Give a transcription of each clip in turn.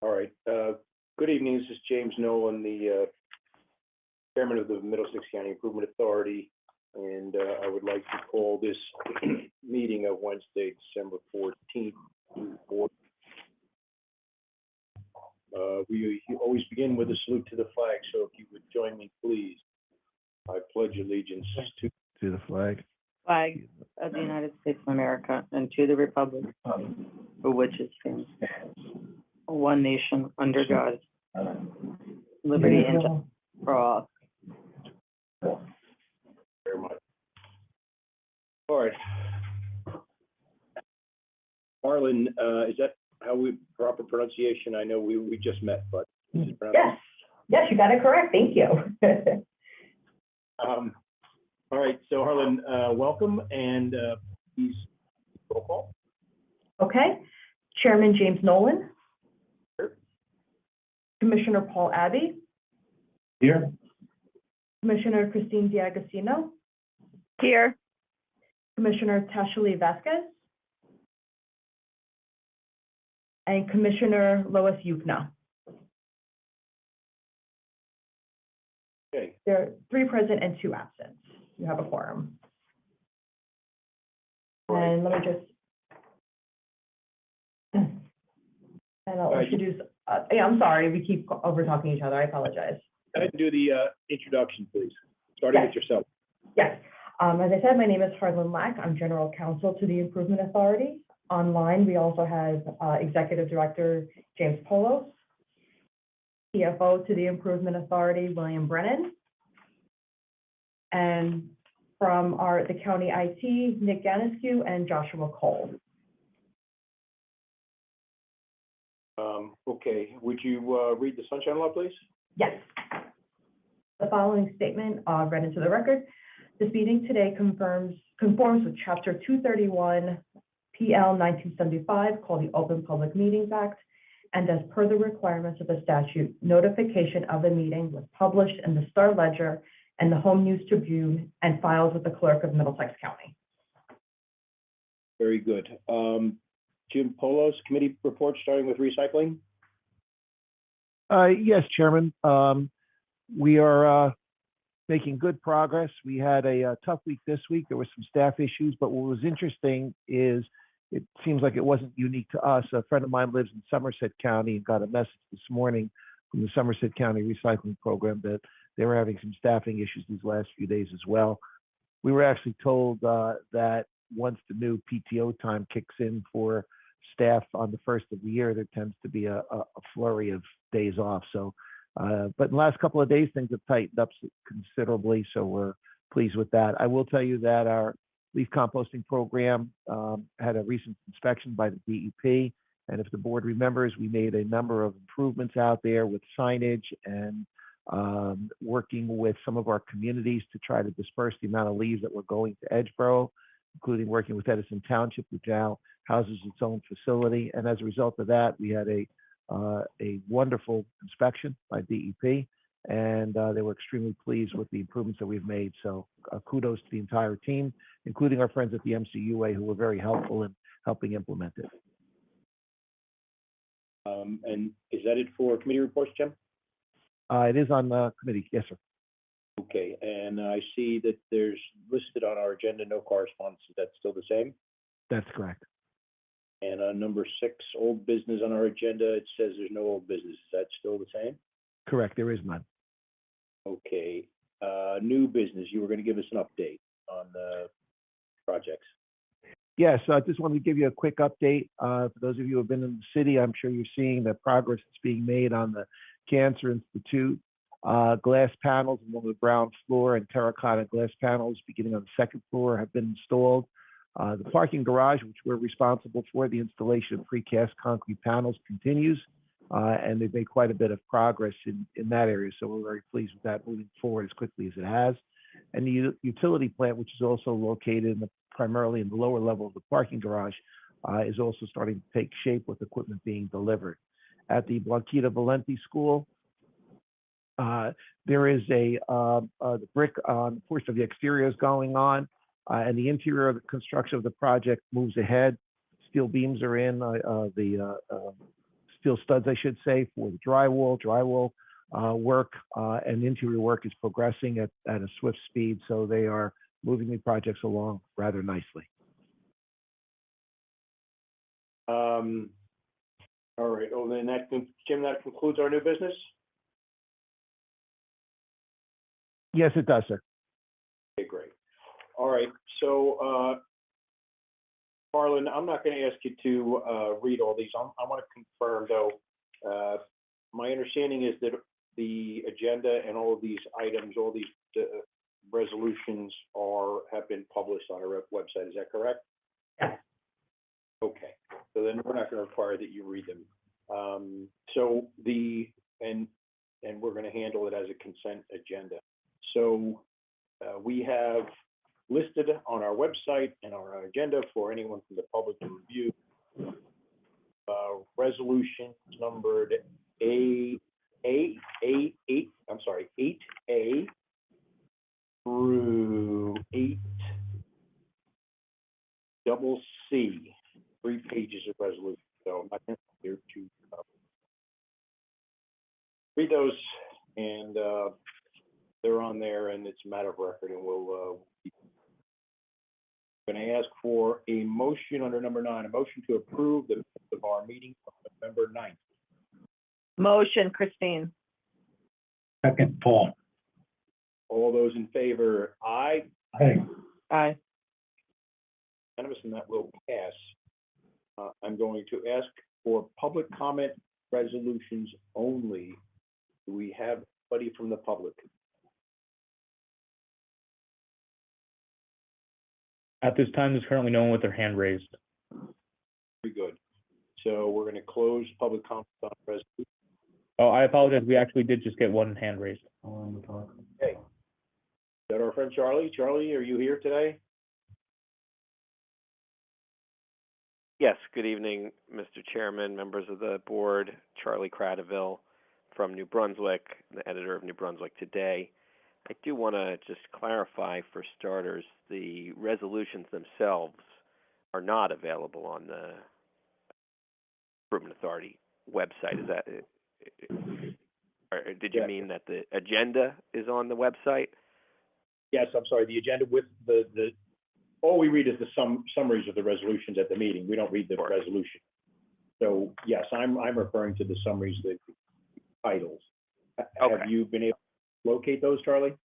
All right. Good evening. This is James Nolan, the chairman of the Middlesex County Improvement Authority, and I would like to call this meeting of Wednesday, December 14th. We always begin with a salute to the flag, so if you would join me, please. I pledge allegiance to the flag of the United States of America and to the republic for which it stands, one nation under God, liberty and justice for all. very much. All right. Harlan, is that how we proper pronunciation? I know we just met, but Yes, you got it correct. Thank you. All right, so Harlan, welcome, and please roll call. Okay. Chairman James Nolan. Here. Commissioner Paul Abbey. Here. Commissioner Christine D'Agostino. Here. Commissioner Tashali Vasquez. And Commissioner Lois Yukna. Okay. There are 3 present and 2 absent. You have a quorum. And let me just, and I'll introduce, I'm sorry, we keep over talking each other. I apologize. Go ahead and do the introduction, please, starting with yourself. Yes. As I said, my name is Harlan Lack. I'm General Counsel to the Improvement Authority. Online, we also have Executive Director James Polos, CFO to the Improvement Authority, William Brennan, and from the county IT, Nick Ganescu and Joshua Cole. Okay, would you read the sunshine law, please? Yes. The following statement read into the record. This meeting today conforms with Chapter 231 PL 1975, called the Open Public Meetings Act, and as per the requirements of the statute, notification of the meeting was published in the Star Ledger and the Home News Tribune and filed with the clerk of Middlesex County. Very good. Jim Polos, committee report, starting with recycling. Yes, Chairman. We are making good progress. We had a tough week this week. There were some staff issues, but what was interesting is it seems like it wasn't unique to us. A friend of mine lives in Somerset County and got a message this morning from the Somerset County Recycling Program that they were having some staffing issues these last few days as well. We were actually told that once the new PTO time kicks in for staff on the first of the year, there tends to be a flurry of days off. So, but in the last couple of days, things have tightened up considerably. So we're pleased with that. I will tell you that our leaf composting program had a recent inspection by the DEP. And if the board remembers, we made a number of improvements out there with signage and working with some of our communities to try to disperse the amount of leaves that were going to Edgeboro, including working with Edison Township, which now houses its own facility. And as a result of that, we had a wonderful inspection by DEP, and they were extremely pleased with the improvements that we've made. So kudos to the entire team, including our friends at the MCUA, who were very helpful in helping implement it. And is that it for committee reports, Jim? It is on the committee. Yes, sir. Okay, and I see that there's listed on our agenda no correspondence. Is that still the same? That's correct. And on number 6, old business on our agenda, it says there's no old business. Is that still the same? Correct. There is none. Okay. New business. You were going to give us an update on the projects. Yes, I just wanted to give you a quick update. For those of you who have been in the city, I'm sure you're seeing the progress that's being made on the Cancer Institute. Glass panels along the ground floor and terracotta glass panels beginning on the 2nd floor have been installed. The parking garage, which we're responsible for, the installation of precast concrete panels continues, and they've made quite a bit of progress in that area. So we're very pleased with that moving forward as quickly as it has. And the utility plant, which is also located primarily in the lower level of the parking garage, is also starting to take shape with equipment being delivered. At the Blanquita Valenti School, there is the brick on the portion of the exterior is going on, and the interior of the construction of the project moves ahead. Steel beams are in, the steel studs, I should say, for the drywall work, and interior work is progressing at a swift speed, so they are moving the projects along rather nicely. All right, well, then Jim, that concludes our new business? Yes, it does, sir. Okay, great. All right, so, Harlan, I'm not gonna ask you to, read all these. I wanna confirm, though, my understanding is that the agenda and all of these items, all these, resolutions have been published on our website, is that correct? Yes. Okay, so then we're not gonna require that you read them. And we're gonna handle it as a consent agenda. So, we have listed on our website and our agenda for anyone from the public to review, resolution numbered 8A through 8CC, 3 pages of resolution. So I'm not going to read those, and they're on there, and it's a matter of record, and we'll going to ask for a motion under number 9, a motion to approve the minutes of our meeting on November 9th. Motion, Christine. Second, Paul. All those in favor, aye. Aye. Aye. Unanimous, and that will pass. I'm going to ask for public comment resolutions only. Do we have anybody from the public? At this time, there's currently no one with their hand raised. Very good. So we're going to close public comment on resolution. Oh, I apologize. We actually did just get one hand raised. Okay. Is that our friend Charlie? Charlie, are you here today? Yes, good evening, Mr. Chairman, members of the board. Charlie Cradaville from New Brunswick, the editor of New Brunswick Today. I do want to just clarify, for starters, the resolutions themselves are not available on the Improvement Authority website. Is that, or did you mean that the agenda is on the website? Yes, I'm sorry. The agenda with the all we read is the summaries of the resolutions at the meeting. We don't read the resolution. So yes, I'm referring to the summaries, the titles. Okay. Have you been able to locate those, Charlie?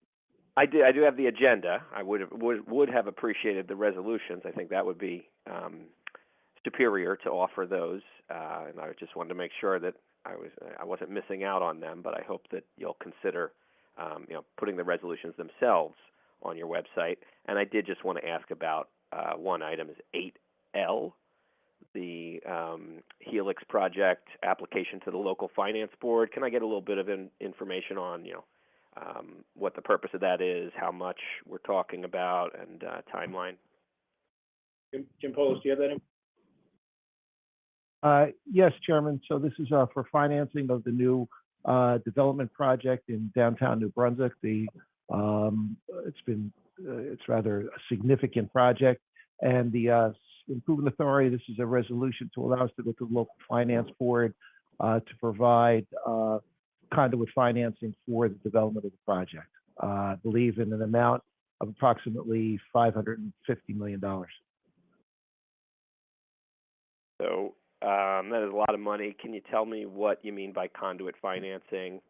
I do have the agenda. I would have appreciated the resolutions. I think that would be superior to offer those, and I just wanted to make sure that I wasn't missing out on them. But I hope that you'll consider, putting the resolutions themselves on your website. And I did just want to ask about one item, is 8L, the Helix project application to the local finance board. Can I get a little bit of information on, what the purpose of that is, how much we're talking about, and timeline? Jim Polis, do you have that? Yes, Chairman. So this is for financing of the new development project in downtown New Brunswick. It's rather a significant project, and the Improvement Authority, this is a resolution to allow us to go to the local finance board to provide conduit financing for the development of the project. I believe in an amount of approximately $550 million. So that is a lot of money. Can you tell me what you mean by conduit financing?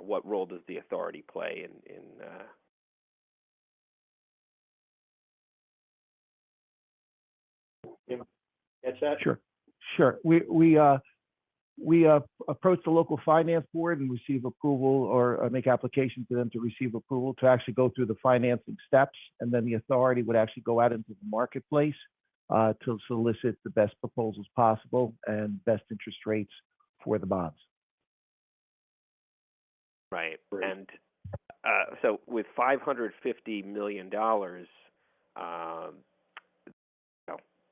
What role does the authority play in That's that? Sure. We approach the local finance board and receive approval, or make application to them to receive approval to actually go through the financing steps, and then the authority would actually go out into the marketplace to solicit the best proposals possible and best interest rates for the bonds. Right. And so with $550 million,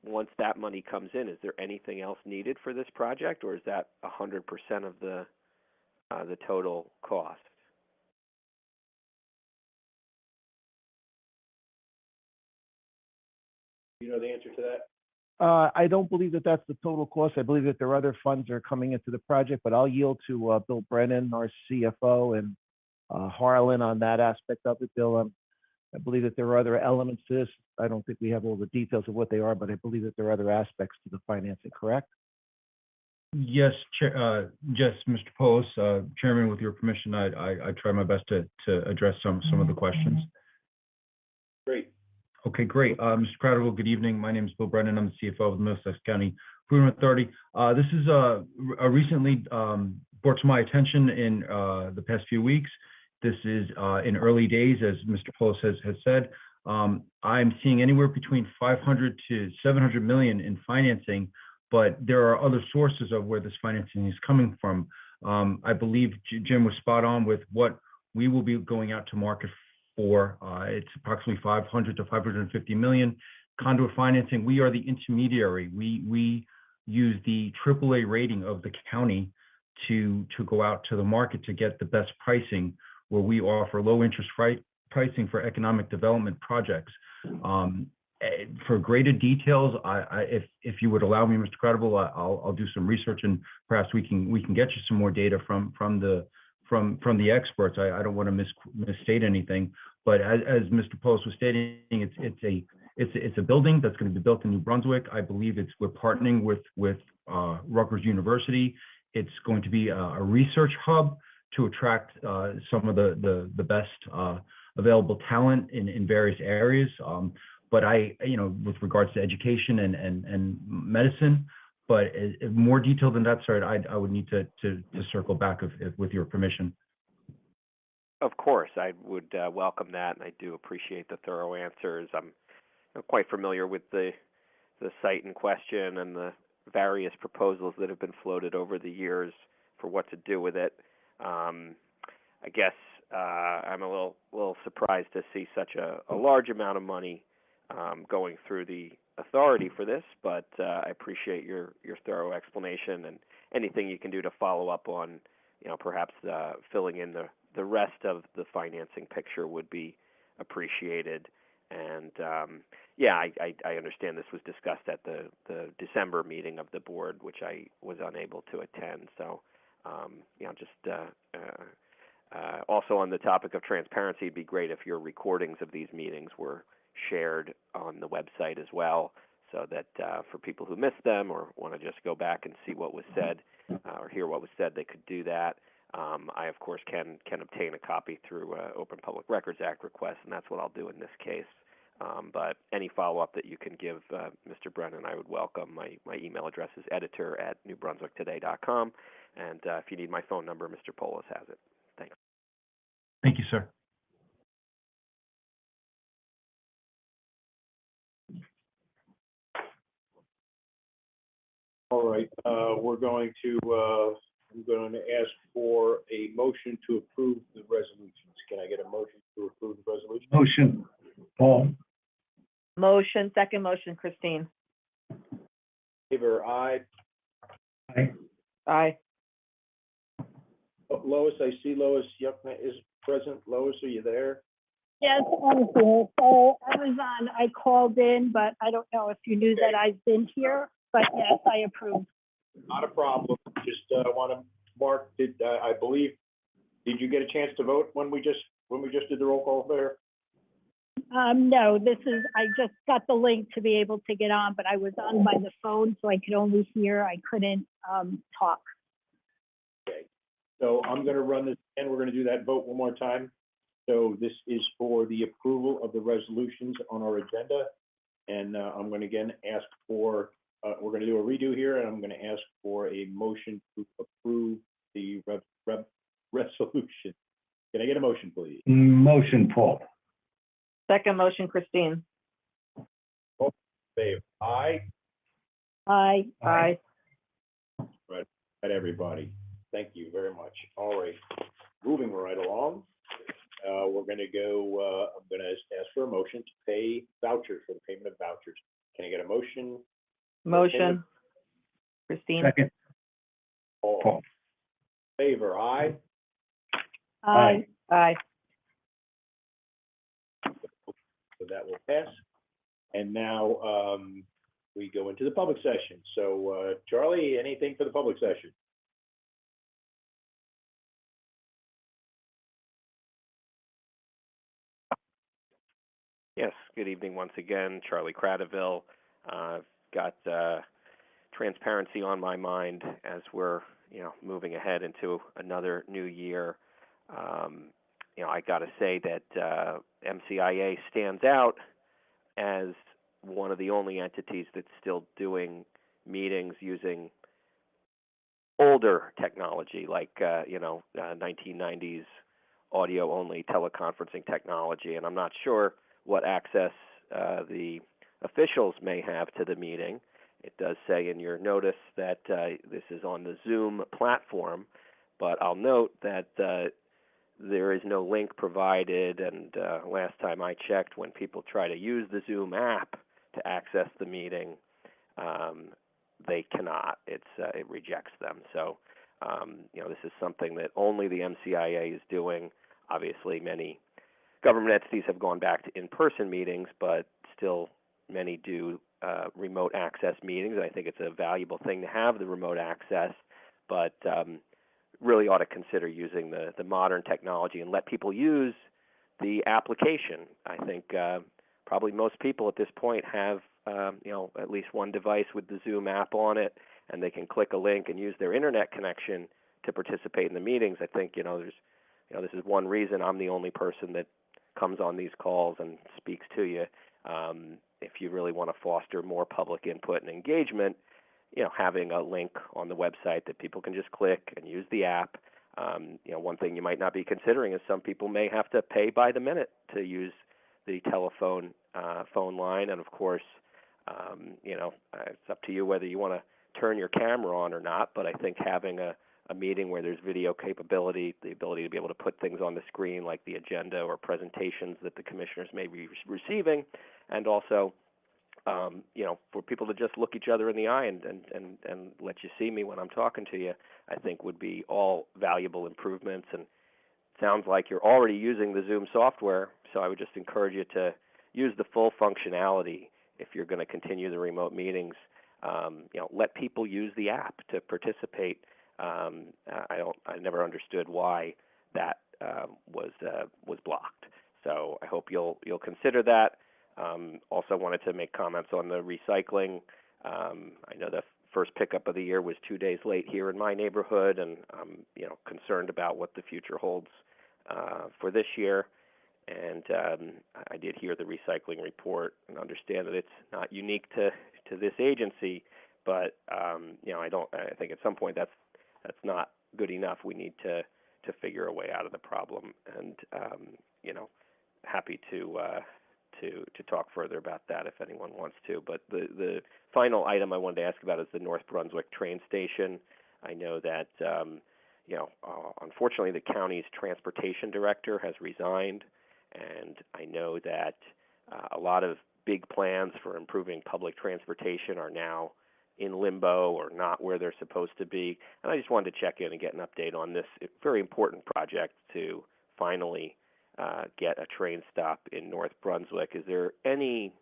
once that money comes in, is there anything else needed for this project, or is that 100% of the total cost? You know the answer to that? I don't believe that that's the total cost. I believe that there are other funds that are coming into the project, but I'll yield to Bill Brennan, our CFO, and Harlan on that aspect of it. Bill, I believe that there are other elements to this. I don't think we have all the details of what they are, but I believe that there are other aspects to the financing, correct? Yes, yes, Mr. Polis, Chairman, with your permission, I try my best to address some of the questions. Great. Okay, great. Mr. Crowder, good evening. My name is Bill Brennan. I'm the CFO of the Middlesex County Improvement Authority. This is recently brought to my attention in the past few weeks. This is in early days, as Mr. Polis has said. I'm seeing anywhere between 500 to 700 million in financing, but there are other sources of where this financing is coming from. I believe Jim was spot on with what we will be going out to market for. It's approximately 500 to 550 million. Conduit financing, we are the intermediary. We use the AAA rating of the county to go out to the market to get the best pricing, where we offer low interest pricing for economic development projects. For greater details, if you would allow me, Mr. Credible, I'll do some research, and perhaps we can get you some more data from the experts. I don't want to misstate anything, but as Mr. Post was stating, it's a building that's going to be built in New Brunswick. I believe we're partnering with Rutgers University. It's going to be a research hub to attract some of the best available talent in various areas. But with regards to education and medicine, but more detail than that, sir, I would need to circle back with your permission. Of course, I would welcome that, and I do appreciate the thorough answers. I'm quite familiar with the site in question and the various proposals that have been floated over the years for what to do with it. I guess I'm a little surprised to see such a large amount of money going through the authority for this, but I appreciate your thorough explanation, and anything you can do to follow up on, perhaps filling in the rest of the financing picture would be appreciated. And I understand this was discussed at the December meeting of the board, which I was unable to attend. So, also on the topic of transparency, it'd be great if your recordings of these meetings were shared on the website as well, so that for people who missed them or want to just go back and see what was said or hear what was said, they could do that. I, of course, can obtain a copy through Open Public Records Act request, and that's what I'll do in this case. But any follow-up that you can give Mr. Brennan, I would welcome. My email address is editor@newbrunswicktoday.com, and if you need my phone number, Mr. Polis has it. Thanks. Thank you, sir. All right, I'm going to ask for a motion to approve the resolutions. Can I get a motion to approve the resolution? Motion, Paul. Motion, second motion, Christine. Favor, aye. Aye. Aye. Oh, Lois, I see Lois Yuckman is present. Lois, are you there? Yes, I'm here. So I called in, but I don't know if you knew that I've been here, but yes, I approve. Not a problem. Just want to mark, did you get a chance to vote when we just did the roll call there? No, I just got the link to be able to get on, but I was on by the phone, so I could only hear. I couldn't talk. Okay. So I'm going to run this, and we're going to do that vote one more time. So this is for the approval of the resolutions on our agenda. And I'm going to again ask for, we're going to do a redo here, and I'm going to ask for a motion to approve the resolution. Can I get a motion, please? Motion, Paul. Second motion, Christine. Favor, aye. Aye. Aye. Right, at everybody. Thank you very much. All right, moving right along. We're going to go, I'm going to ask for a motion to pay vouchers, for the payment of vouchers. Can I get a motion? Motion, Christine. Second, All Paul. Favor, aye. Aye. Aye. So that will pass. And now we go into the public session. So, Charlie, anything for the public session? Yes, good evening once again, Charlie Cradaville. I've got transparency on my mind as we're, moving ahead into another new year. I got to say that MCIA stands out as one of the only entities that's still doing meetings using older technology, like 1990s audio-only teleconferencing technology, and I'm not sure what access the officials may have to the meeting. It does say in your notice that this is on the Zoom platform, but I'll note that there is no link provided, and last time I checked, when people try to use the Zoom app to access the meeting, they cannot. It rejects them. So, this is something that only the MCIA is doing. Obviously, many government entities have gone back to in-person meetings, but still many do remote access meetings. And I think it's a valuable thing to have the remote access, but really ought to consider using the modern technology and let people use the application. I think probably most people at this point have at least one device with the Zoom app on it, and they can click a link and use their internet connection to participate in the meetings. I think this is one reason I'm the only person that comes on these calls and speaks to you. If you really want to foster more public input and engagement, having a link on the website that people can just click and use the app. One thing you might not be considering is some people may have to pay by the minute to use the telephone phone line, and of course, it's up to you whether you want to turn your camera on or not. But I think having a meeting where there's video capability, the ability to be able to put things on the screen like the agenda or presentations that the commissioners may be receiving, and also for people to just look each other in the eye and let you see me when I'm talking to you, I think would be all valuable improvements. And it sounds like you're already using the Zoom software, so I would just encourage you to use the full functionality if you're going to continue the remote meetings. Let people use the app to participate. I never understood why that was blocked. So I hope you'll consider that. Also wanted to make comments on the recycling. I know the first pickup of the year was 2 days late here in my neighborhood, and I'm concerned about what the future holds for this year. And I did hear the recycling report and understand that it's not unique to this agency, but I think at some point that's not good enough. We need to figure a way out of the problem, and happy to talk further about that if anyone wants to. But the final item I wanted to ask about is the North Brunswick train station. I know that unfortunately the county's transportation director has resigned, and I know that a lot of big plans for improving public transportation are now in limbo or not where they're supposed to be. And I just wanted to check in and get an update on this very important project to finally get a train stop in North Brunswick. Is there any,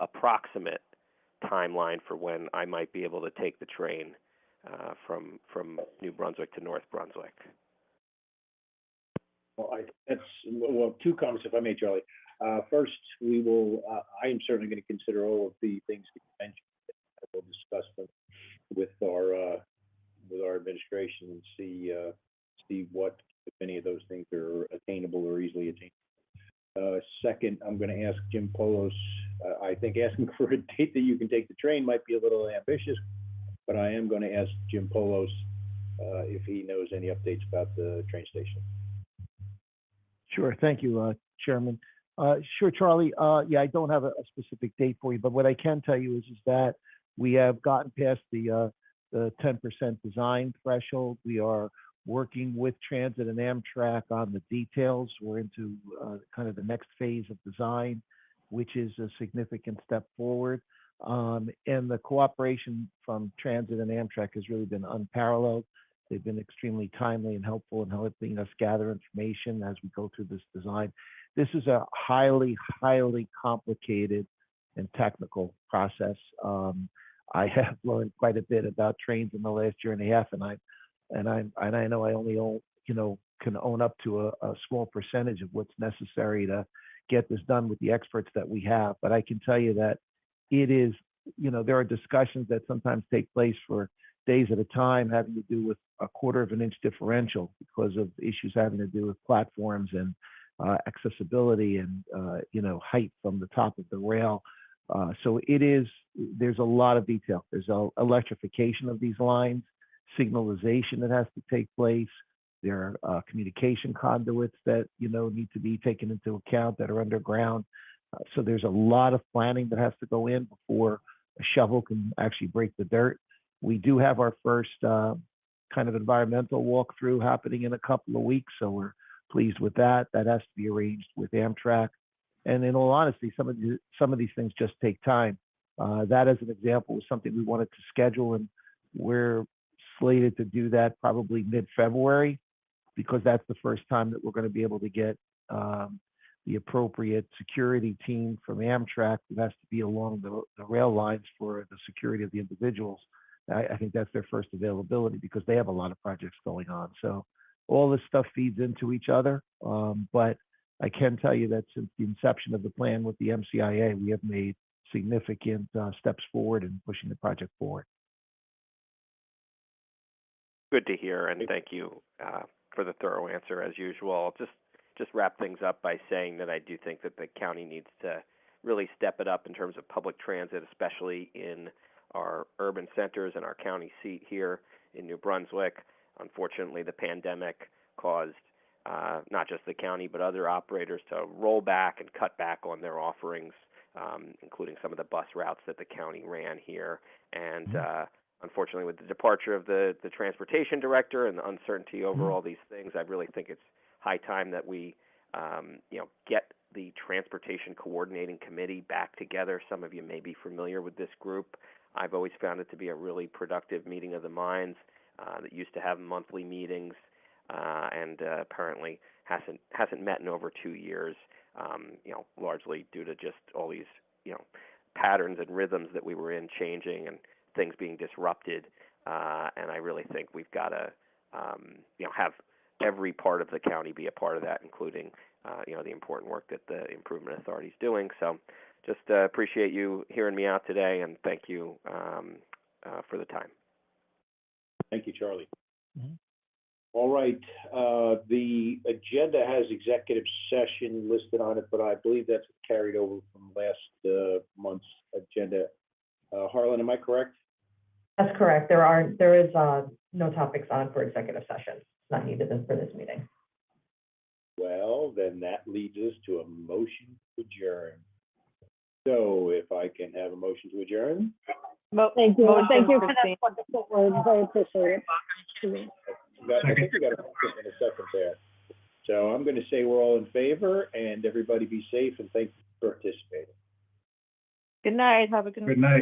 approximate timeline for when I might be able to take the train from New Brunswick to North Brunswick? Well, two comments, if I may, Charlie. First, I am certainly going to consider all of the things that you mentioned. We'll discuss them with our administration and see what, if any of those things are attainable or easily attainable. Second, I'm going to ask Jim Polos. I think asking for a date that you can take the train might be a little ambitious, but I am going to ask Jim Polos if he knows any updates about the train station. Sure. Thank you, Chairman. Sure, Charlie. Yeah, I don't have a specific date for you, but what I can tell you is that we have gotten past the 10% design threshold. We are working with Transit and Amtrak on the details. We're into kind of the next phase of design, which is a significant step forward. And the cooperation from Transit and Amtrak has really been unparalleled. They've been extremely timely and helpful in helping us gather information as we go through this design. This is a highly, highly complicated and technical process. I have learned quite a bit about trains in the last year and a half, and I know I only can own up to a small percentage of what's necessary to get this done with the experts that we have. But I can tell you that it is, there are discussions that sometimes take place for days at a time having to do with a quarter of an inch differential because of issues having to do with platforms and accessibility and, height from the top of the rail. So there's a lot of detail. There's electrification of these lines, signalization that has to take place. There are communication conduits that, need to be taken into account that are underground. So there's a lot of planning that has to go in before a shovel can actually break the dirt. We do have our first kind of environmental walkthrough happening in a couple of weeks, so we're pleased with that. That has to be arranged with Amtrak. And in all honesty, some of these things just take time. That, as an example, was something we wanted to schedule, and we're slated to do that probably mid-February, because that's the first time that we're going to be able to get the appropriate security team from Amtrak who has to be along the rail lines for the security of the individuals. I think that's their first availability because they have a lot of projects going on. So all this stuff feeds into each other. But I can tell you that since the inception of the plan with the MCIA, we have made significant steps forward in pushing the project forward. Good to hear, and thank you for the thorough answer as usual. Just wrap things up by saying that I do think that the county needs to really step it up in terms of public transit, especially in our urban centers and our county seat here in New Brunswick. Unfortunately, the pandemic caused not just the county but other operators to roll back and cut back on their offerings, including some of the bus routes that the county ran here. And unfortunately, with the departure of the transportation director and the uncertainty over all these things, I really think it's high time that we, get the Transportation Coordinating Committee back together. Some of you may be familiar with this group. I've always found it to be a really productive meeting of the minds that used to have monthly meetings and apparently hasn't met in over 2 years, largely due to just all these, patterns and rhythms that we were in changing and things being disrupted. And I really think we've got to, have every part of the county be a part of that, including, the important work that the Improvement Authority is doing. So just appreciate you hearing me out today, and thank you for the time. Thank you, Charlie. All right, the agenda has executive session listed on it, but I believe that's carried over from last month's agenda. Harlan, am I correct? That's correct. There is no topics on for executive session. It's not needed for this meeting. Well, then that leads us to a motion to adjourn. So if I can have a motion to adjourn? Thank you. Motion, Thank you for Christine. that wonderful word. Very appreciate it. I think we got a in a second there. So I'm going to say we're all in favor, and everybody be safe, and thank you for participating. Good night. Have a good night. Good night.